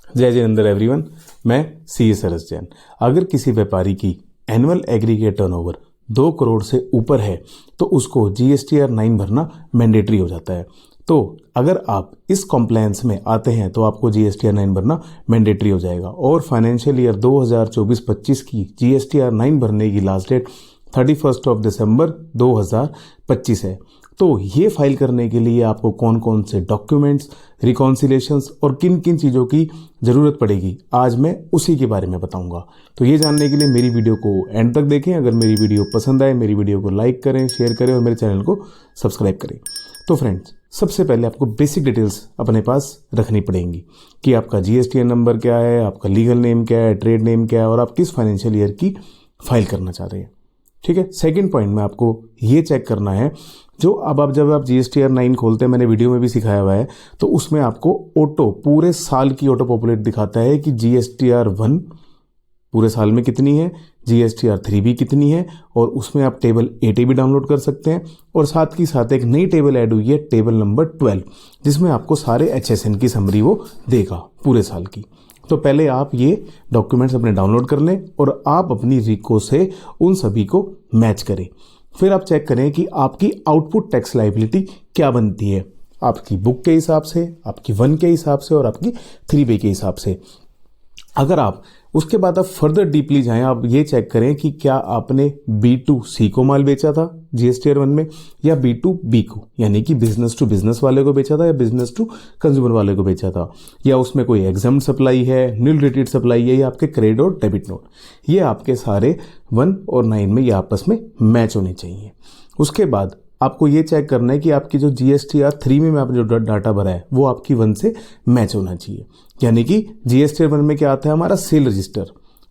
जय जिनेंद्र एवरीवन। मैं सी सरस जैन। अगर किसी व्यापारी की एनुअल एग्रीगेट टर्नओवर 2 करोड़ से ऊपर है तो उसको GSTR 9 भरना मैंडेटरी हो जाता है। तो अगर आप इस कॉम्प्लायंस में आते हैं तो आपको GSTR 9 भरना मैंडेटरी हो जाएगा। और फाइनेंशियल ईयर 2024-25 की GSTR 9 भरने की लास्ट डेट 31 दिसंबर 2025 है। तो ये फाइल करने के लिए आपको कौन कौन से डॉक्यूमेंट्स, रिकॉन्सिलेशंस और किन किन चीज़ों की ज़रूरत पड़ेगी, आज मैं उसी के बारे में बताऊंगा। तो ये जानने के लिए मेरी वीडियो को एंड तक देखें। अगर मेरी वीडियो पसंद आए मेरी वीडियो को लाइक करें, शेयर करें और मेरे चैनल को सब्सक्राइब करें। तो फ्रेंड्स, सबसे पहले आपको बेसिक डिटेल्स अपने पास रखनी पड़ेंगी कि आपका GSTN नंबर क्या है, आपका लीगल नेम क्या है, ट्रेड नेम क्या है और आप किस फाइनेंशियल ईयर की फाइल करना चाह रहे हैं। ठीक है। सेकंड पॉइंट में आपको ये चेक करना है, जो अब जब आप GSTR 9 खोलते हैं, मैंने वीडियो में भी सिखाया हुआ है, तो उसमें आपको ऑटो पूरे साल की ऑटो पॉपुलेट दिखाता है कि GSTR 1 पूरे साल में कितनी है, GSTR 3 भी कितनी है, और उसमें आप टेबल 8A भी डाउनलोड कर सकते हैं। और साथ ही साथ एक नई टेबल ऐड हुई है, टेबल नंबर 12, जिसमें आपको सारे HSN की समरी वो देगा पूरे साल की। तो पहले आप ये डॉक्यूमेंट्स अपने डाउनलोड कर लें और आप अपनी रिको से उन सभी को मैच करें। फिर आप चेक करें कि आपकी आउटपुट टैक्स लायबिलिटी क्या बनती है, आपकी बुक के हिसाब से, आपकी 1 के हिसाब से और आपकी 3B के हिसाब से। अगर आप उसके बाद आप फर्दर डीपली जाएं, आप ये चेक करें कि क्या आपने B2C को माल बेचा था GSTR 1 में, या B2B को, यानी कि बिजनेस टू बिजनेस वाले को बेचा था या बिजनेस टू कंज्यूमर वाले को बेचा था, या उसमें कोई एग्जाम सप्लाई है, नील रेटेड सप्लाई है, या आपके क्रेडिट और डेबिट नोट। ये आपके सारे 1 और 9 में ये आपस में मैच होने चाहिए। उसके बाद आपको ये चेक करना है कि आपकी जो GSTR 3 में आपने जो डाटा भरा है वो आपकी 1 से मैच होना चाहिए। यानी कि GSTR 1 में क्या आता है, हमारा सेल रजिस्टर।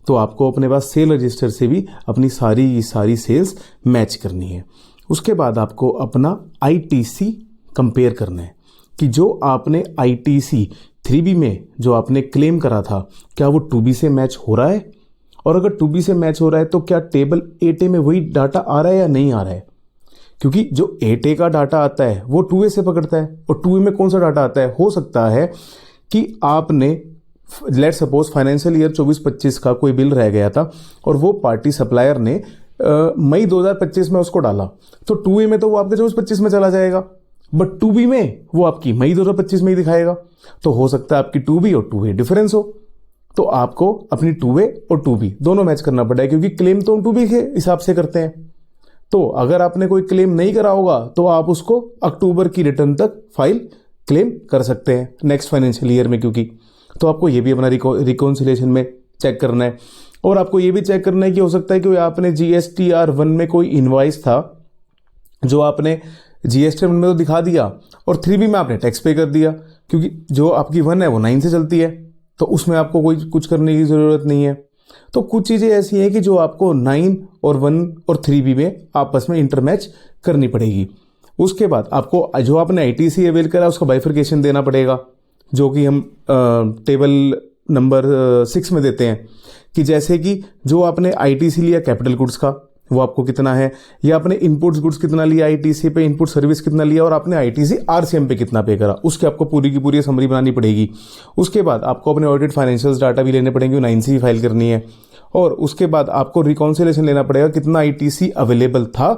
तो आपको अपने पास सेल रजिस्टर से भी अपनी सारी सेल्स मैच करनी है। उसके बाद आपको अपना ITC कंपेयर करना है कि जो आपने ITC 3B में जो आपने क्लेम करा था, क्या वो 2B से मैच हो रहा है, और अगर 2B से मैच हो रहा है तो क्या टेबल 8A में वही डाटा आ रहा है या नहीं आ रहा है। क्योंकि जो 8A का डाटा आता है वो 2A से पकड़ता है, और 2A में कौन सा डाटा आता है, हो सकता है कि आपने लेट सपोज फाइनेंशियल ईयर 24-25 का कोई बिल रह गया था और वो पार्टी सप्लायर ने मई 2025 में उसको डाला, तो 2A में तो वो आपके 24-25 में चला जाएगा, बट 2B में वो आपकी मई 2025 में ही दिखाएगा। तो हो सकता है आपकी 2B और 2A डिफरेंस हो, तो आपको अपनी 2A और 2B दोनों मैच करना पड़ेगा, क्योंकि क्लेम तो हम 2B के हिसाब से करते हैं। तो अगर आपने कोई क्लेम नहीं करा होगा तो आप उसको अक्टूबर की रिटर्न तक फाइल क्लेम कर सकते हैं नेक्स्ट फाइनेंशियल ईयर में, क्योंकि तो आपको ये भी अपना रिकॉन्सिलेशन में चेक करना है। और आपको ये भी चेक करना है कि हो सकता है कि आपने GSTR 1 में कोई इनवॉइस था जो आपने GSTR 1 में तो दिखा दिया और 3B में आपने टैक्स पे कर दिया, क्योंकि जो आपकी 1 है वो 9 से चलती है, तो उसमें आपको कोई कुछ करने की ज़रूरत नहीं है। तो कुछ चीज़ें ऐसी हैं कि जो आपको 9 और 1 और 3B में आपस में इंटरमैच करनी पड़ेगी। उसके बाद आपको जो आपने ITC अवेल करा उसका बाइफर्केशन देना पड़ेगा, जो कि हम टेबल नंबर 6 में देते हैं, कि जैसे कि जो आपने ITC लिया कैपिटल गुड्स का वो आपको कितना है, या आपने इनपुट्स गुड्स कितना लिया ITC पे, इनपुट सर्विस कितना लिया, और आपने ITC RCM पे कितना पे करा, उसकी आपको पूरी की पूरी समरी बनानी पड़ेगी। उसके बाद आपको अपने ऑडिट फाइनेंशियल्स डाटा भी लेने पड़ेंगे, 9C भी फाइल करनी है। और उसके बाद आपको रिकॉन्सिलेशन लेना पड़ेगा, कितना ITC अवेलेबल था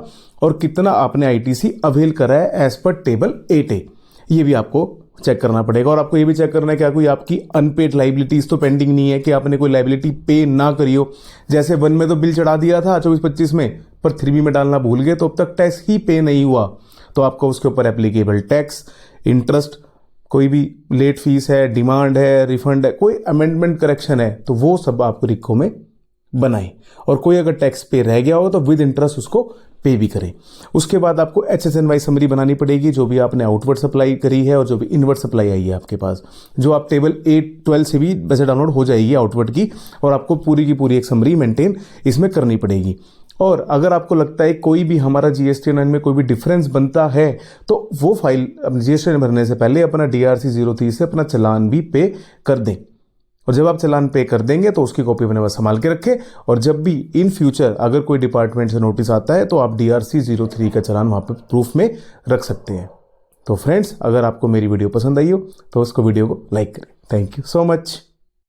और कितना आपने ITC अवेल करा है एज पर टेबल 8A, ये भी आपको चेक करना पड़ेगा। और आपको ये भी चेक करना है क्या कोई आपकी अनपेड लाइबिलिटीज तो पेंडिंग नहीं है, कि आपने कोई लाइबिलिटी पे ना करी हो। जैसे 1 में तो बिल चढ़ा दिया था 24-25 में, पर 3B में डालना भूल गए तो अब तक टैक्स ही पे नहीं हुआ, तो आपको उसके ऊपर एप्लीकेबल टैक्स, इंटरेस्ट, कोई भी लेट फीस है, डिमांड है, रिफंड है, कोई अमेंडमेंट करेक्शन है, तो वो सब आपको रिको में बनाए। और कोई अगर टैक्स पे रह गया हो तो विद इंटरेस्ट उसको पे भी करें। उसके बाद आपको HSN वाइज समरी बनानी पड़ेगी, जो भी आपने आउटवर्ड सप्लाई करी है और जो भी इनवर्ड सप्लाई आई है आपके पास, जो आप टेबल 8-12 से भी वैसे डाउनलोड हो जाएगी आउटवर्ड की, और आपको पूरी की पूरी एक समरी मेंटेन इसमें करनी पड़ेगी। और अगर आपको लगता है कोई भी हमारा GSTR 9 में कोई भी डिफरेंस बनता है तो वो फाइल GSTR भरने से पहले अपना DRC 03 से अपना चालान भी पे कर दें, और जब आप चालान पे कर देंगे तो उसकी कॉपी अपने पास संभाल के रखें। और जब भी इन फ्यूचर अगर कोई डिपार्टमेंट से नोटिस आता है तो आप DRC 03 का चालान वहाँ पे प्रूफ में रख सकते हैं। तो फ्रेंड्स, अगर आपको मेरी वीडियो पसंद आई हो तो उसको वीडियो को लाइक करें। Thank you so much.